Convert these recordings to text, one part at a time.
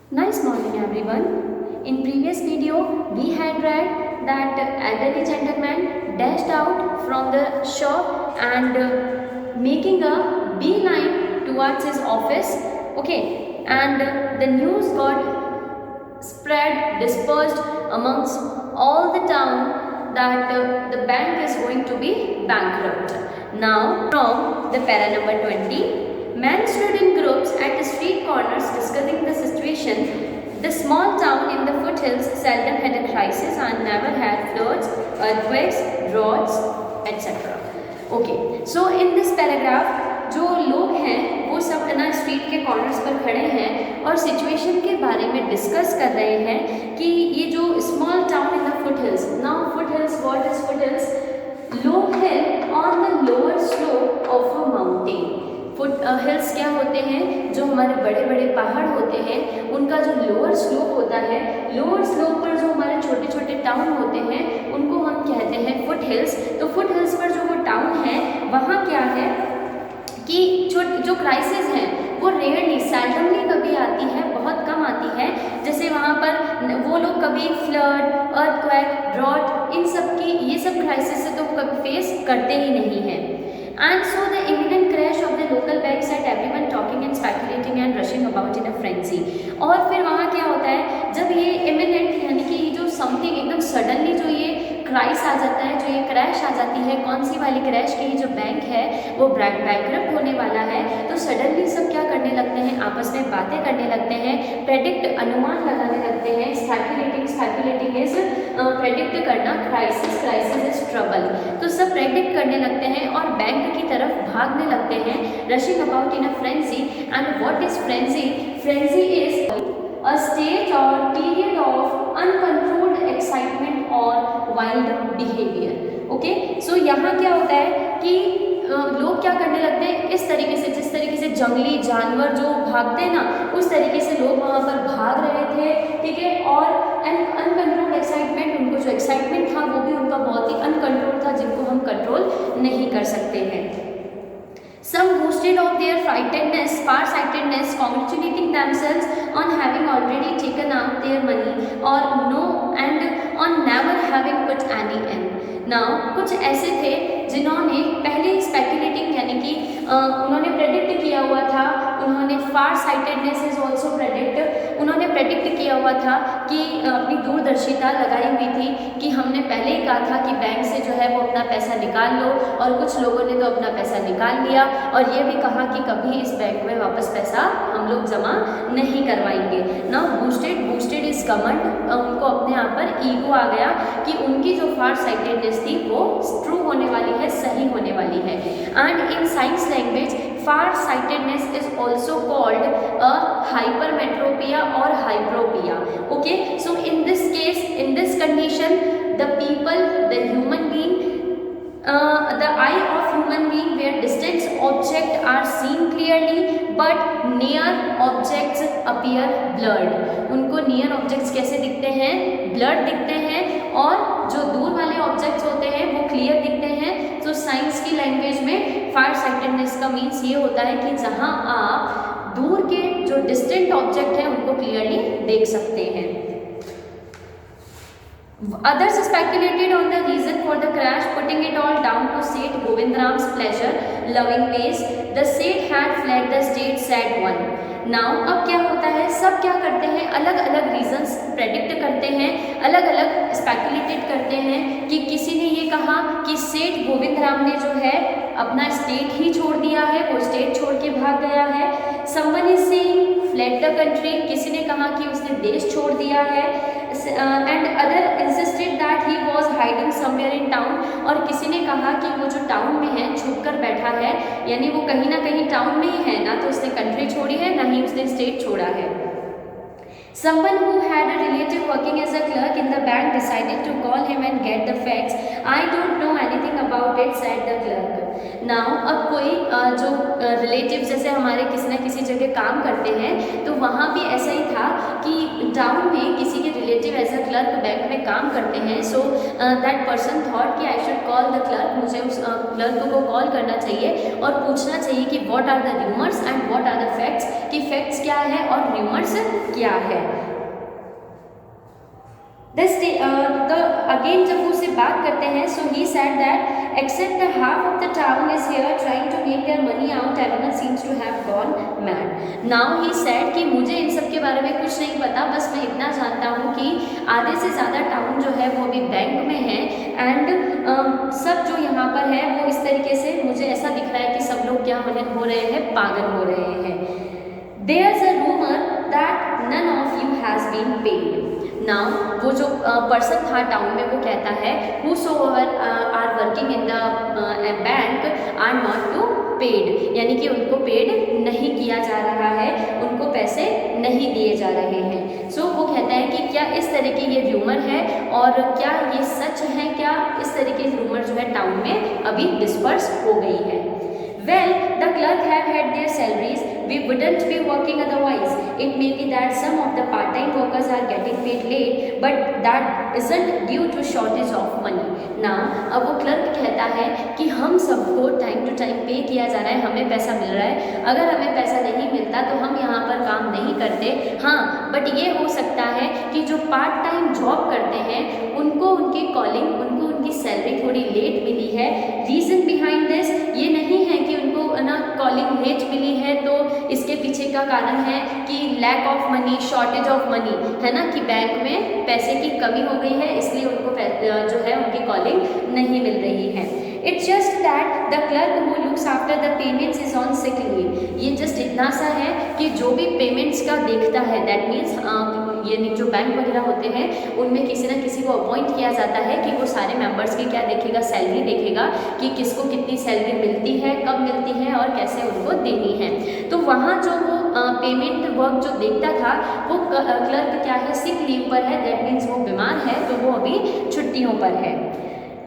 Nice morning everyone. In previous video we had read that elderly gentleman dashed out from the shop and making a beeline towards his office. Okay, and the news got spread, dispersed amongst all the town that the bank is going to be bankrupt. Now from the para number 20. Men stood in groups at the street corners discussing the situation. The small town in the foothills seldom had a crisis and never had floods, earthquakes, droughts, etc. Okay, so in this paragraph जो लोग हैं वो सब ना street के corners पर खड़े हैं और सिचुएशन के बारे में डिस्कस कर रहे हैं कि ये जो small town in the foothills, now foothills, what is foothills? Low hill on the lower slope of a mountain. Foot hills क्या होते हैं? जो हमारे बड़े बड़े पहाड़ होते हैं उनका जो लोअर स्लोप होता है, लोअर स्लोप पर जो हमारे छोटे छोटे टाउन होते हैं उनको हम कहते हैं फुट हिल्स। तो फुट हिल्स पर जो वो टाउन है वहाँ क्या है कि जो क्राइसिस हैं वो रेयरली, सैल्डमली कभी आती है, बहुत कम आती है। जैसे वहाँ पर वो लोग कभी फ्लड, अर्थक्वेक, ड्रॉट, इन सब की ये सब क्राइसिस से तो कभी फेस करते ही नहीं हैं। And so the imminent crash of the local bank set everyone talking and speculating and rushing about in a frenzy. और फिर वहाँ क्या होता है, जब ये imminent यानी कि ये जो something एकदम suddenly जो ये क्राइस आ जाता है, जो ये क्रैश आ जाती है, कौन सी वाली क्रैश की? जो बैंक है वो बैंकरप्ट होने वाला है, तो सडनली सब क्या करने लगते हैं? आपस में बातें करने लगते हैं, प्रेडिक्ट, अनुमान लगाने लगते हैं। स्पेकुलेटिंग इज प्रेडिक्ट करना, क्राइसिस इज ट्रबल। तो सब प्रेडिक्ट करने लगते हैं और बैंक की तरफ भागने लगते हैं, rushing about in a frenzy. And what is frenzy? Frenzy is a state or period of uncontrolled excitement or wild behavior. Okay, so यहाँ क्या होता है कि लोग क्या करने लगते हैं, इस तरीके से, जिस तरीके से जंगली जानवर जो भागते हैं ना, उस तरीके से लोग वहाँ पर भाग रहे थे, ठीक है। और एंड अनकंट्रोल्ड एक्साइटमेंट, उनको जो एक्साइटमेंट था वो भी उनका बहुत ही अनकंट्रोल था, जिनको हम कंट्रोल नहीं कर सकते हैं। Some boasted of their farsightedness, congratulating themselves on having already taken out their money or no, and on never having put any in. Now कुछ ऐसे थे जिन्होंने पहले स्पेकुलेटिंग यानी कि उन्होंने प्रेडिक्ट किया हुआ था, उन्होंने फार साइटेडनेस इज ऑल्सो प्रेडिक्ट, उन्होंने प्रेडिक्ट किया हुआ था कि अपनी दूरदर्शिता लगाई हुई थी कि हमने पहले ही कहा था कि बैंक से जो है वो अपना पैसा निकाल लो, और कुछ लोगों ने तो अपना पैसा निकाल लिया और ये भी कहा कि कभी इस बैंक में वापस पैसा हम लोग जमा नहीं करवाएंगे। नाउ बूस्टेड इज कमंड, उनको अपने आप पर ईगो आ गया कि उनकी जो फार साइटेडनेस थी वो ट्रू होने वाली है, सही होने वाली है। And in science language far sightedness is also called a hypermetropia और hyperopia. Okay, so in this case, in this condition, the people, the human being, the eye of human being where distant objects are seen clearly but near objects appear blurred. उनको near objects कैसे दिखते हैं? blurred दिखते हैं, और जो दूर वाले objects होते हैं वो clear दिखते हैं। तो साइंस की लैंग्वेज में फार साइटेडनेस का मीन्स ये होता है कि जहाँ आप दूर के जो डिस्टेंट ऑब्जेक्ट हैं उनको क्लियरली देख सकते हैं। Others speculated on the reason for the crash, putting it all down to Seth Govindram's pleasure-loving ways. The Seth had fled the state, said one. Now अब क्या होता है, सब क्या करते हैं, अलग अलग रीजंस प्रेडिक्ट करते हैं, अलग अलग स्पेकुलेटेड करते हैं कि किसी ने ये कहा कि सेठ गोविंद राम ने जो है अपना स्टेट ही छोड़ दिया है, वो स्टेट छोड़ के भाग गया है। Someone is saying fled the country, किसी ने कहा कि उसने देश छोड़ दिया है। And other insisted that he was hiding somewhere in town, और किसी ने कहा कि वो जो टाउन में है छुप कर बैठा है, यानी वो कहीं ना कहीं टाउन में ही है, ना तो उसने कंट्री छोड़ी है ना ही उसने स्टेट छोड़ा है। Someone who had a relative working as a clerk in the bank decided to call him and get the facts. I don't know anything about it, said the clerk. Now अब कोई जो relative जैसे हमारे किसी न किसी जगह काम करते हैं, तो वहाँ भी ऐसा ही था कि टाउन में किसी के relative as a clerk bank में काम करते हैं। सो दैट पर्सन थॉट कि I should call the clerk, मुझे उस क्लर्क को कॉल करना चाहिए और पूछना चाहिए कि what are the rumours and what are the facts, कि फैक्ट्स क्या है और र्यूमर्स अनाउंस किया है। अगेन जब वो उससे बात करते हैं, so he said that except the half of the town is here trying to make their money out, everyone seems to have gone mad. Now he said कि मुझे इन सब के बारे में कुछ नहीं पता, बस मैं इतना जानता हूँ कि आधे से ज़्यादा टाउन जो है वो अभी बैंक में है, एंड सब जो यहाँ पर है वो इस तरीके से मुझे ऐसा दिख रहा है कि सब लोग क्या हो रहे हैं, पागल हो रहे हैं। There's a rumor that none of you has been paid. Now वो जो पर्सन था टाउन में वो कहता है whosoever are working in the bank are not to paid, यानी कि उनको पेड नहीं किया जा रहा है, उनको पैसे नहीं दिए जा रहे हैं। सो वो कहता है कि क्या इस तरह की ये रूमर है और क्या ये सच है, क्या इस तरह की रूमर जो है टाउन में अभी डिस्पर्स हो गई है। Well, the clerk have had their salaries. We wouldn't be working otherwise. It may be that some of the part-time workers are getting paid late, but that isn't due to shortage of money. Now, अब वो clerk कहता है कि हम सबको time to time पे किया जा रहा है, हमें पैसा मिल रहा है, अगर हमें पैसा नहीं मिलता तो हम यहाँ पर काम नहीं करते। हाँ, बट ये हो सकता है कि जो पार्ट टाइम जॉब करते हैं उनको उनकी कॉलिंग, उनको उनकी सैलरी थोड़ी लेट मिली है। रीज़न बिहाइंड दिस ये नहीं है कि उनको ना कॉलिंग लेट मिली है तो इसके पीछे का कारण है कि lack of money, shortage of money, है ना, कि बैंक में पैसे की कमी हो गई है, इसलिए उनको जो है उनकी कॉलिंग नहीं मिल रही है। It's just that the clerk who looks after the payments is on sick leave. ये जस्ट इतना सा है कि जो भी पेमेंट्स का देखता है, दैट मीन्स ये जो बैंक वगैरह होते हैं उनमें किसी ना किसी को अपॉइंट किया जाता है कि वो सारे मेंबर्स की क्या देखेगा, सैलरी देखेगा कि किसको कितनी सैलरी मिलती है, कब मिलती है और कैसे उनको देनी है। तो वहाँ जो वो पेमेंट वर्क जो देखता था वो क्लर्क क्या है, सिक लीव पर है, दैट मीन्स वो बीमार है, तो वो अभी छुट्टियों पर है।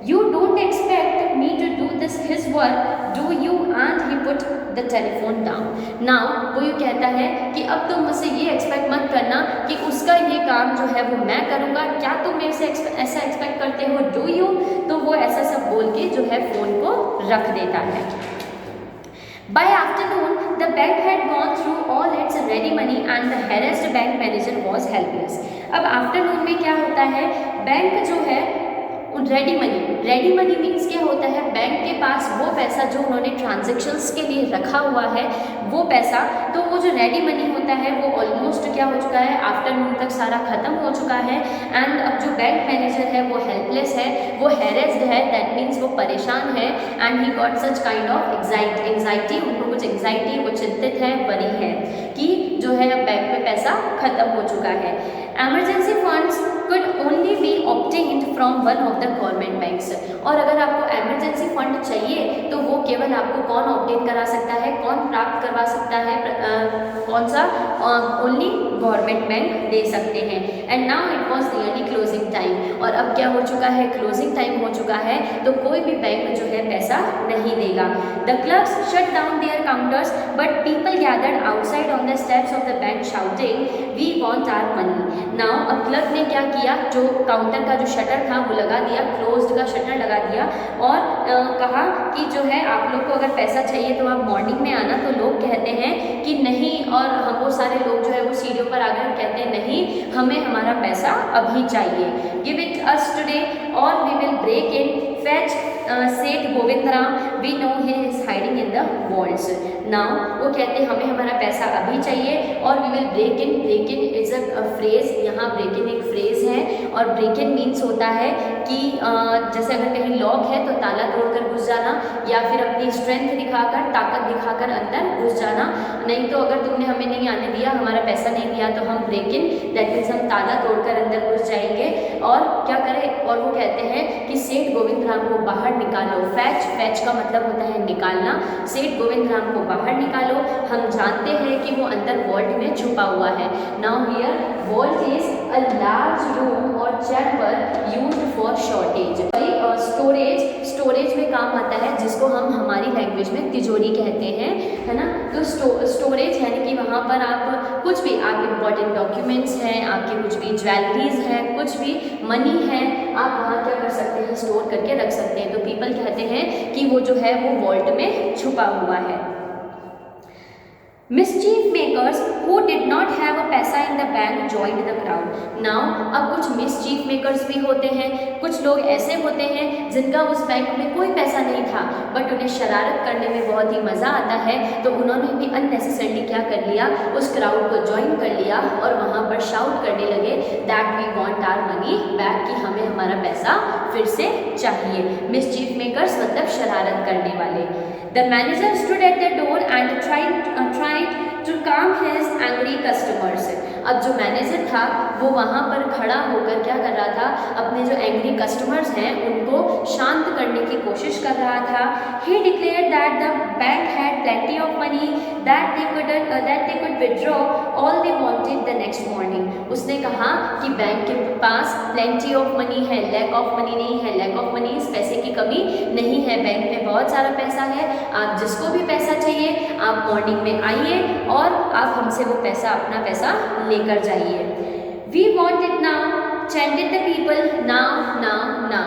You don't expect me to do this his work, do you? And he put the telephone down. Now वो ये कहता है कि अब तुम मुझसे ये एक्सपेक्ट मत करना कि उसका ये काम जो है वो मैं करूँगा, क्या तुम मेरे से ऐसा एक्सपेक्ट करते हो, do you? तो वो ऐसा सब बोल के जो है फ़ोन को रख देता है। By afternoon, the bank had gone through all its ready money and the harassed bank manager was helpless. अब आफ्टरनून में क्या होता है, बैंक जो है रेडी मनी मीन्स क्या होता है, बैंक के पास वो पैसा जो उन्होंने ट्रांजेक्शन्स के लिए रखा हुआ है वो पैसा, तो वो जो रेडी मनी होता है वो ऑलमोस्ट क्या हो चुका है, आफ्टरनून तक सारा ख़त्म हो चुका है। एंड अब जो बैंक मैनेजर है वो हेल्पलेस है, वो हैरेस्ड है, दैट मीन्स वो परेशान है। And he got such kind of anxiety, उनको कुछ एंग्जाइटी, वो चिंतित है, वरी है कि जो है बैंक में पैसा ख़त्म हो चुका है। Emergency funds could only be obtained from one of the government banks. और अगर आपको एमरजेंसी फंड चाहिए तो वो केवल आपको कौन ऑब्टेन करा सकता है, कौन प्राप्त करवा सकता है, कौन सा, ओनली गवर्नमेंट बैंक दे सकते हैं। And now it was nearly closing time, और अब क्या हो चुका है, क्लोजिंग टाइम हो चुका है, तो कोई भी बैंक जो है पैसा नहीं देगा। The clerks shut down their counters but people gathered outside on the steps of the bank shouting we want our money. Now अब क्लर्क ने क्या किया, जो काउंटर का जो शटर था वो लगा दिया, क्लोज्ड का शटर लगा दिया, और कहा कि जो है आप लोग को अगर पैसा चाहिए तो आप मॉर्निंग में आना। तो लोग कहते हैं कि नहीं, और हम वो सारे लोग जो है वो सीढ़ियों पर आकर कहते हैं नहीं, हमें हमारा पैसा अभी चाहिए, गिव इट अस टुडे और we will break in, fetch Seth Govindram, we know he is hiding in the walls. Now वो कहते हैं हमें हमारा पैसा अभी चाहिए और we will break in. Break in is a phrase, यहाँ ब्रेक इन एक फ्रेज है, और ब्रेक इन मीन्स होता है कि जैसे अगर कहीं लॉक है तो ताला तोड़कर घुस जाना, या फिर अपनी स्ट्रेंथ दिखाकर, ताकत दिखाकर अंदर घुस जाना। नहीं तो अगर तुमने हमें नहीं आने दिया, हमारा पैसा नहीं दिया, तो हम ब्रेक इन, दैट मीन्स हम ताला तोड़कर अंदर घुस जाएंगे और क्या करें। और वो कहते हैं कि सेठ गोविंद राम को बाहर निकालो। फैच, फैच का मतलब होता है निकालना। सेठ गोविंद राम को बाहर निकालो, हम जानते हैं कि वो अंदर वॉल्ट में छुपा हुआ है। Now here vault is a large room और chamber used for shortage, storage में काम आता है, जिसको हम हमारी लैंग्वेज में तिजोरी कहते हैं, है ना। तो स्टोरेज यानी कि वहाँ पर आप कुछ भी, आप इम्पॉर्टेंट डॉक्यूमेंट्स हैं, आपकी कुछ भी ज्वेलरीज हैं, कुछ भी मनी है, आप वहाँ क्या कर सकते हैं, स्टोर करके रख सकते हैं। तो पीपल कहते हैं कि वो जो है वो वॉल्ट में छुपा हुआ है। Mischief makers who did not have a पैसा in the bank joined the crowd. Now अब कुछ mischief makers भी होते हैं, कुछ लोग ऐसे होते हैं जिनका उस बैंक में कोई पैसा नहीं था बट उन्हें शरारत करने में बहुत ही मज़ा आता है, तो उन्होंने भी अननेसेसरली क्या कर लिया, उस क्राउड को ज्वाइन कर लिया और वहाँ पर शाउट करने लगे that we want our money back, कि हमें हमारा पैसा फिर से चाहिए। मिसचीफ मेकर्स मतलब शरारत करने वाले। The manager stood at the door and tried to calm his angry customers. अब जो मैनेजर था वो वहाँ पर खड़ा होकर क्या कर रहा था, अपने जो एंग्री कस्टमर्स हैं उनको शांत करने की कोशिश कर रहा था। He declared that the bank had plenty of money that they could withdraw all they wanted the next morning. उसने कहा कि बैंक के पास plenty of money है, lack of money नहीं है। lack of money इस पैसे की कमी नहीं है, बैंक में बहुत सारा पैसा है, आप जिसको भी पैसा चाहिए आप मॉर्निंग में आइए और आप हमसे वो पैसा, अपना पैसा लेकर जाइए। We want it now, chanted the people, now, now, now.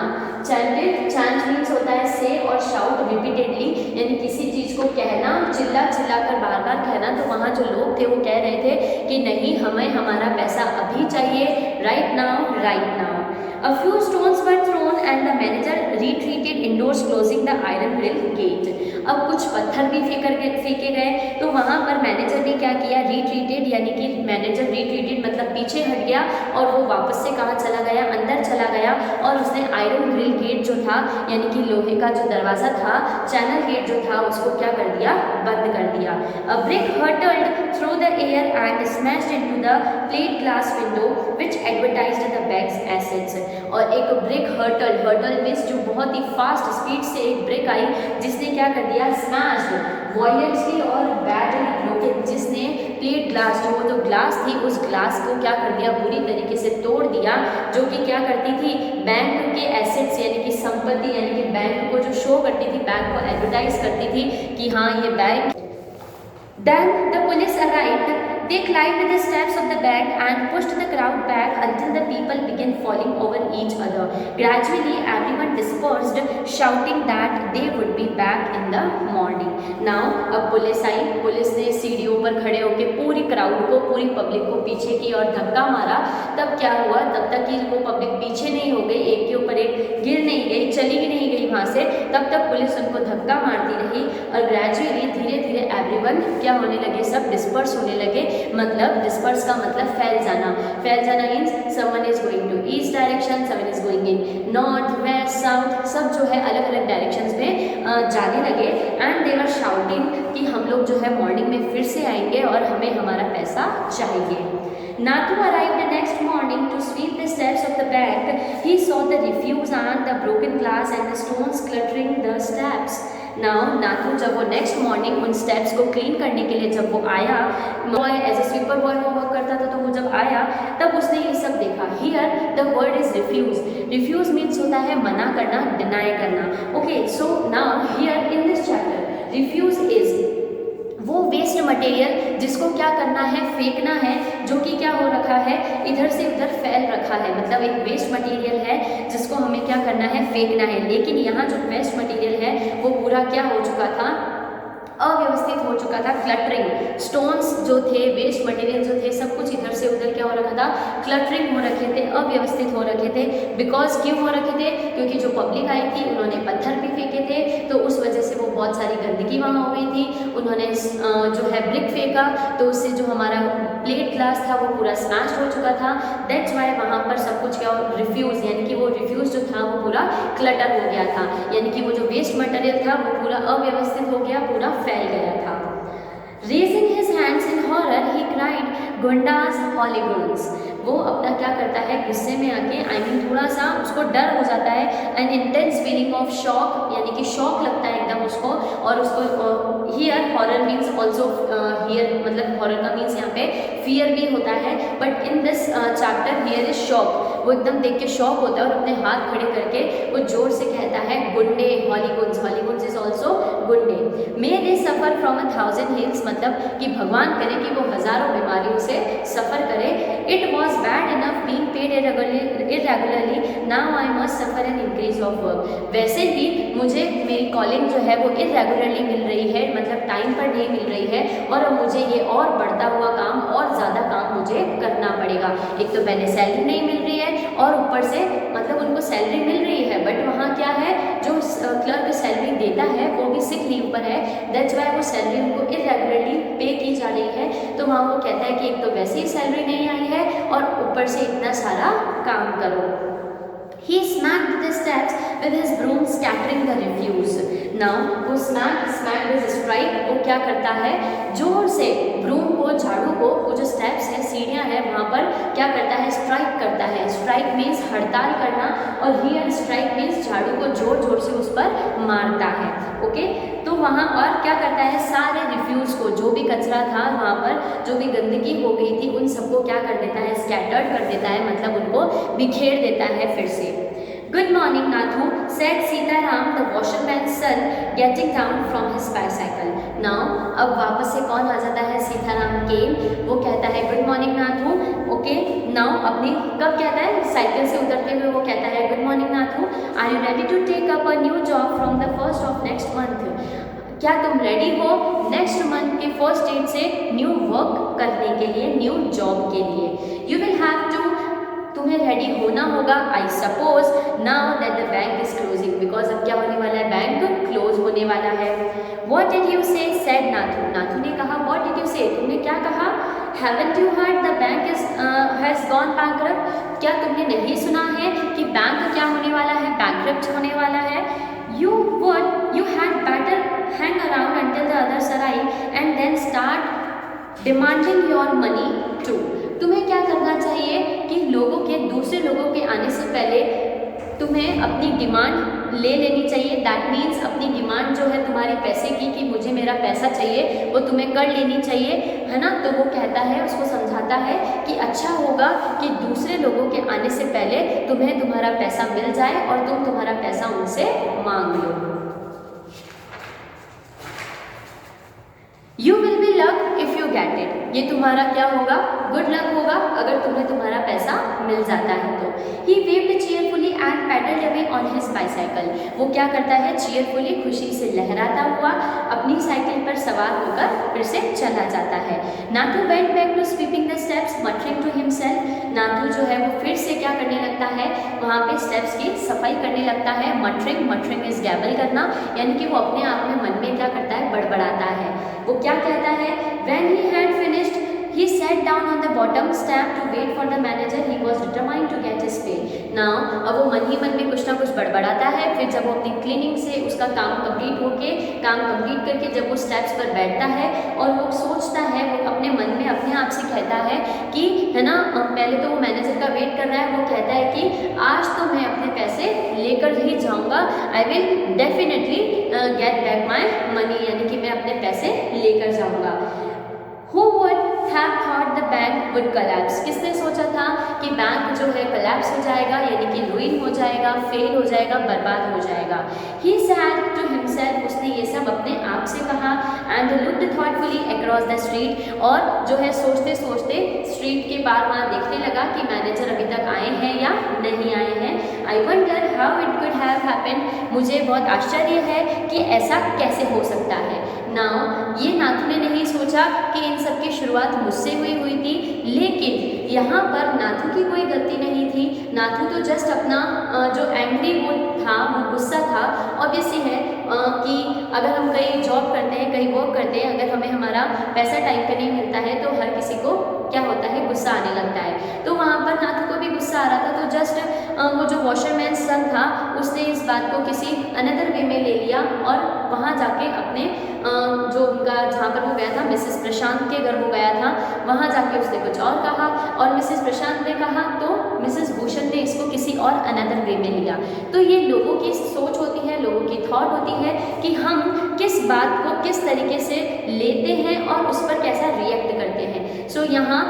Chanted, chant means होता है से और shout repeatedly, यानी किसी चीज़ को कहना, चिल्ला चिल्ला कर बार बार कहना। तो वहाँ जो लोग थे वो कह रहे थे कि नहीं, हमें हमारा पैसा अभी चाहिए, right now, right now. A few stones were thrown and the manager retreated indoors, closing the iron grill gate. अब कुछ पत्थर भी फेंके गए, तो वहाँ पर मैनेजर ने क्या किया, रिट्रीटेड, यानी कि मैनेजर रिट्रीटेड मतलब पीछे हट गया और वो वापस से कहाँ चला गया, अंदर चला गया और उसने आयरन ग्रिल गेट जो था, यानी कि लोहे का जो दरवाज़ा था, चैनल गेट जो था, उसको क्या कर दिया, बंद कर दिया। A brick hurtled through the air and smashed into the plate glass window which advertised the bank's assets. और एक ब्रिक हर्टल मीन्स जो बहुत ही फास्ट स्पीड से एक ब्रिक आई जिसने क्या कर दिया, स्मैश्ड वायलेंटली और बैडली ब्रोकन, जिसने प्लेट ग्लास, जो ग्लास थी उस ग्लास को क्या कर दिया, बुरी तरीके से तोड़ दिया, जो कि क्या करती थी, बैंक के एसेट्स यानी कि संपत्ति, यानी कि बैंक को जो शो करती थी, बैंक को एडवर्टाइज करती थी कि हाँ ये bank. Then the police arrived. They climbed the steps of the bank and pushed the crowd back until the people began falling over each other. Gradually, everyone dispersed, shouting that they would be back in the morning. Now, अब police आई, police ने सीढ़ियों पर खड़े होकर पूरी crowd को, पूरी public को पीछे की और धक्का मारा। तब क्या हुआ, तब तक कि वो पब्लिक पीछे नहीं हो गई, एक के ऊपर एक गिर नहीं गई, चली भी नहीं गई वहाँ से, तब तक पुलिस उनको धक्का मारती रही और ग्रेजुअली धीरे धीरे एवरीवन क्या होने लगे, सब डिस्पर्स होने लगे। मतलब डिस्पर्स का मतलब फैल जाना। फैल जाना means someone is going to east direction, someone is going in north, west, south, सब जो है अलग अलग डायरेक्शंस में जाने लगे। एंड दे वर शाउटिंग कि हम लोग जो है मॉर्निंग में फिर से आएंगे और हमें हमारा पैसा चाहिए। Nathu arrived the next morning to sweep the steps of the bank. He saw the refuse and the broken glass and the stones cluttering the steps. Now Nathu जब वो नेक्स्ट मॉर्निंग उन स्टेप्स को क्लीन करने के लिए जब वो आया, boy as a sweeper boy वो वर्क करता था, तो वो जब आया तब उसने ये सब देखा। Here the word is refuse. Refuse means होता है मना करना, डिनाई करना। Okay, so now here in this chapter refuse is वो वेस्ट मटेरियल जिसको क्या करना है, फेंकना है, जो कि क्या हो रखा है, इधर से उधर फैल रखा है। मतलब एक वेस्ट मटेरियल है जिसको हमें क्या करना है, फेंकना है। लेकिन यहाँ जो वेस्ट मटेरियल है वो पूरा क्या हो चुका था, अव्यवस्थित हो चुका था। क्लटरिंग, स्टोन्स जो थे, वेस्ट मटेरियल जो थे, सब कुछ इधर से उधर क्या हो रखा था, क्लटरिंग हो रखे थे, अव्यवस्थित हो रखे थे। बिकॉज क्यों हो रखे थे, क्योंकि जो पब्लिक आई थी उन्होंने पत्थर भी फेंके थे, तो उस वजह से वो बहुत सारी गंदगी वहाँ हो गई थी। उन्होंने जो है ब्रिक फेंका, तो उससे जो हमारा प्लेट ग्लास था वो पूरा स्मैश हो चुका था। दैट्स वाई वहाँ पर सब कुछ क्या रिफ्यूज़, यानी कि वो रिफ्यूज़ जो था वो पूरा क्लटर हो गया था, यानी कि वो जो वेस्ट मटेरियल था वो पूरा अव्यवस्थित हो गया, पूरा फैल गया था। Raising his hands in horror, he cried, "Gundas, hooligans!" वो अपना क्या करता है, गुस्से में आके, थोड़ा सा उसको डर हो जाता है। N intense feeling of shock, यानी कि शॉक लगता है एकदम उसको। और उसको here horror means also, here मतलब हॉरर का मीन्स यहाँ पे फियर भी होता है, but in this chapter here is shock. वो एकदम देख के शॉक होता है और अपने हाथ खड़े करके वो जोर से कहता है good day hooligans is also good day. May they suffer from 1000 hills, मतलब कि भगवान करे कि वो हज़ारों बीमारियों से सफ़र करे। It was bad enough being paid irregularly, now I must suffer an increase of work. वैसे ही मुझे मेरी कॉलिंग जो है वो इरेगुलरली मिल रही है, मतलब टाइम पर नहीं मिल रही है, और अब मुझे ये और बढ़ता हुआ काम और ज़्यादा काम मुझे करना पड़ेगा। एक तो पहले सैलरी नहीं मिल रही है और ऊपर से मतलब उनको सैलरी मिल रही है बट वहाँ क्या है, जो क्लर्क सैलरी देता है वो भी सिक लीव पर है, दैट्स वाई वो सैलरी उनको इरेगुलरली पे की जा रही है। तो वहाँ वो कहता है कि एक तो वैसे ही सैलरी नहीं आई है और ऊपर से इतना सारा काम करो। He smacked the steps with his broom, scattering the refuse. Now वो smack with strike, वो क्या करता है, जोर से ब्रूम को, झाड़ू को, वो जो स्टेप्स है, सीढ़ियाँ हैं, वहाँ पर क्या करता है, स्ट्राइक करता है। स्ट्राइक मीन्स हड़ताल करना, और हियर स्ट्राइक मीन्स झाड़ू को जोर जोर से उस पर मारता है। ओके, तो वहाँ और क्या करता है, सारे रिफ्यूज़ को, जो भी कचरा था वहाँ पर, जो भी गंदगी हो गई थी, उन सबको क्या कर देता है, स्कैटर्ड कर देता है, मतलब उनको बिखेर देता है फिर से। Good morning, Nathu, said Sitaram, the washerman's son, getting down from his bicycle. Now, अब वापस से कौन आ जाता है, सीताराम केम। वो कहता है good morning Nathu. Okay, now अपनी कब कहता है, साइकिल से उतरते हुए वो कहता है good morning Nathu, are you ready to take up a new job from the first of next month. क्या तुम रेडी हो नेक्स्ट मंथ के फर्स्ट डेट से न्यू वर्क करने के लिए, न्यू जॉब के लिए। यू विल हैव टू, तुम्हें रेडी होना होगा। I suppose now that the bank is closing, because अब क्या होने वाला है, बैंक क्लोज होने वाला है। वॉट डिड यू से, सेड नाथू। नाथू ने कहा वॉट डिड यू से, तुमने क्या कहा। Haven't you heard the bank is has gone bankrupt, क्या तुमने नहीं सुना है कि बैंक क्या होने वाला है, बैंकरप्ट होने वाला है। You had better hang around until the others arrive and then start demanding your money too. तुम्हें क्या करना चाहिए कि लोगों के, दूसरे लोगों के आने से पहले तुम्हें अपनी डिमांड ले लेनी चाहिए। दैट मीन्स अपनी डिमांड जो है तुम्हारे पैसे की, कि मुझे मेरा पैसा चाहिए, वो तुम्हें कर लेनी चाहिए, है ना। तो वो कहता है, उसको समझाता है कि अच्छा होगा कि दूसरे लोगों के आने से पहले तुम्हें तुम्हारा पैसा मिल जाए और तुम तुम्हारा पैसा उनसे मांग लो। You will be luck if you get it, ये तुम्हारा क्या होगा, गुड लक होगा अगर तुम्हें तुम्हारा पैसा मिल जाता है तो। He waved cheerfully and paddled away on his bicycle, वो क्या करता है, चीयरफुली, खुशी से लहराता हुआ अपनी साइकिल पर सवार होकर फिर से चला जाता है। Nathu went back to sweeping the steps muttering to himself, Nathu जो है वो फिर से क्या करने लगता है, वहाँ पे स्टेप्स की सफाई करने लगता है। मटरिंग इज गैबल करना, यानी कि वो अपने आप में मन में क्या करता है, बड़बड़ाता है। वो क्या कहता है, when he had finished he sat down on the bottom step to wait for the manager, he was determined to get his pay. Now अब वो मन ही मन में कुछ ना कुछ बड़बड़ाता है। फिर जब वो अपनी क्लीनिंग से उसका काम कंप्लीट करके जब वो स्टेप्स पर बैठता है और वो सोचता है, वो अपने मन में अपने आप से कहता है कि, है ना, पहले तो वो मैनेजर का वेट कर रहा है, वो कहता है कि आज तो मैं अपने पैसे लेकर ही जाऊँगा, I will definitely get back my money, यानी कि मैं अपने पैसे लेकर जाऊँगा। Who would have thought the bank would collapse? किसने सोचा था कि बैंक जो है collapse हो जाएगा, यानी कि ruin हो जाएगा, fail हो जाएगा, बर्बाद हो जाएगा। He said to himself, उसने ये सब अपने आप से कहा, and looked thoughtfully across the street, और जो है सोचते सोचते स्ट्रीट के पार वहाँ देखने लगा कि मैनेजर अभी तक आए हैं या नहीं आए हैं। I wonder how it could have happened, मुझे बहुत आश्चर्य है कि ऐसा कैसे हो सकता है। नाउ ये नाथू ने नहीं सोचा कि इन सब की शुरुआत मुझसे हुई थी, लेकिन यहाँ पर नाथू की कोई गलती नहीं थी। नाथू तो जस्ट अपना जो एंग्री वो था, वो गुस्सा था। ऑब्वियसली है कि अगर हम कहीं जॉब करते हैं, कहीं वर्क करते हैं, अगर हमें हमारा पैसा टाइम पे नहीं मिलता है तो हर किसी को क्या होता है, गुस्सा आने लगता है। तो वहाँ पर नाथू को भी गुस्सा आ रहा था, तो जस्ट वो जो वॉशरमैन सन था उसने इस बात को किसी अनदर वे में ले लिया और वहाँ जाके अपने जो उनका जहाँ पर वो गया था, मिसेस प्रशांत के घर वो गया था, वहाँ जाके उसने कुछ और कहा और मिसेस प्रशांत ने कहा तो मिसेस भूषण ने इसको किसी और अनदर वे में लिया। तो ये लोगों की सोच होती है, लोगों की थॉट होती है कि हम किस बात को किस तरीके से लेते हैं और उस पर कैसा रिएक्ट करते हैं। सो यहाँ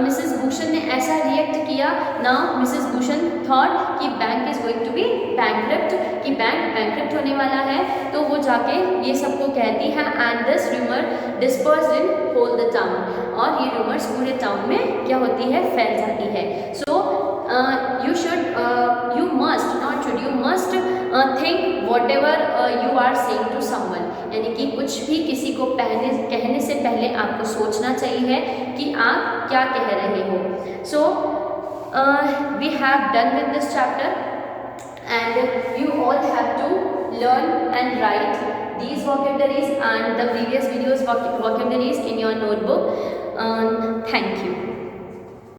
मिसेस भूषण ने ऐसा रिएक्ट किया, नाउ मिसेस भूषण थॉट कि bank is going to be bankrupt, कि बैंक बैंकरप्ट होने वाला है। तो वो जाके ये सबको कहती है and this rumour dispersed in whole the town, और ये रूमर्स पूरे टाउन में क्या होती है, फैल जाती है। सो you must, not should, you must think whatever you are saying to someone, यानी कि कुछ भी किसी को कहने से पहले आपको सोचना चाहिए कि आप क्या कह रहे हो। So we have done with this chapter and you all have to learn and write these vocabularies and the previous videos vocabularies in your notebook. Thank you.